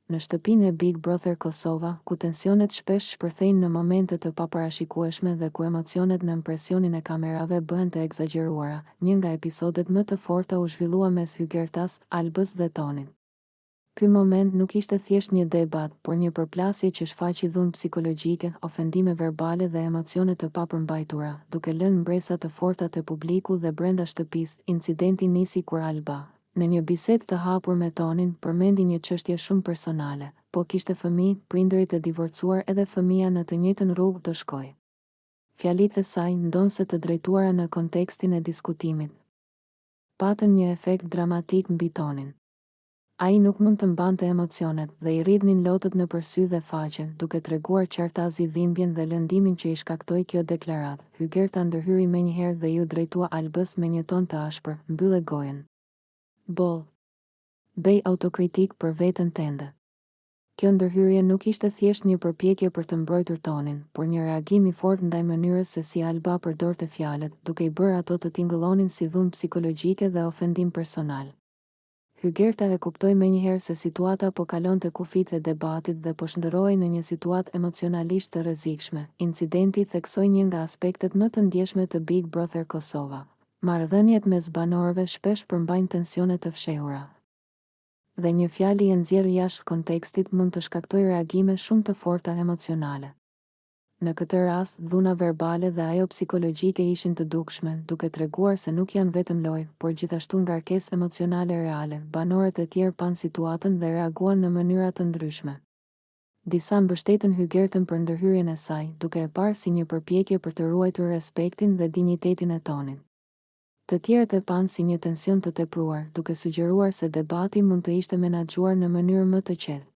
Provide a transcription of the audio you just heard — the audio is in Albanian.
Në shtëpinë e Big Brother Kosova, ku tensionet shpesh shpërthejnë në momente të paparashikueshme dhe ku emocionet në impresionin e kamerave bëhen të egzageruara, një nga episodet më të forta u zhvillua mes Hygertas, Albës dhe Tonit. Ky moment nuk ishte thjesht një debat, por një përplasje që shfaqi dhunë psikologjike, ofendime verbale dhe emocione të papërmbajtura, duke lënë mbresa të forta të publiku dhe brenda shtëpisë. Incidenti nisi kur Alba, në një bisedë të hapur me Tonin, përmendi një çështje shumë personale, po kishte fëmijë, prindërit e divorcuar edhe fëmia në të njëjtën rrugë do shkojë. Fjalitë e saj, ndonse të drejtuara në kontekstin e diskutimit, patën një efekt dramatik mbi Tonin. Ai nuk mund të mbante emocionet dhe i rridhnin lotët në sy dhe faqe, duke treguar qartazi dhimbjen dhe lëndimin që i shkaktoi kjo deklaratë. Hygerta ndërhyri menjëherë dhe ju drejtua Albës me një ton të ashpër, mbylle gojen. Boll. Bëj autokritik për veten tënde. Kjo ndërhyrje nuk ishte thjesht një përpjekje për të mbrojtur Tonin, por një reagim i fortë ndaj mënyrës se si Alba përdorte fjalët, duke i bërë ato të tingëllonin si dhunë psikologjike dhe ofendim personal. Hygerta e kuptoi menjëherë se situata po kalonte kufit e debatit dhe po shndërrohej në një situatë emocionalisht të rrezikshme. Incidenti theksoi një nga aspektet më të ndjeshme të Big Brother Kosova. Marrëdhëniet mes banorëve shpesh përmbajnë tensione të fshehura. Dhe një fjalë e nxjerrë jashtë kontekstit mund të shkaktojë reagime shumë të forta emocionale. Në këtë rast, dhuna verbale dhe ajo psikologjike ishin të dukshme, duke treguar se nuk janë vetëm lojë, por gjithashtu ngarkesë emocionale reale. Banorët e tjerë panë situatën dhe reaguan në mënyra të ndryshme. Disa mbështetën Hygertën për ndërhyrjen e saj, duke e parë si një përpjekje për të ruajtur respektin dhe dinjitetin e Tonit. Të tjerët e panë si një tension të tepruar, duke sugjeruar se debati mund të ishte menaxhuar në mënyrë më të qetë.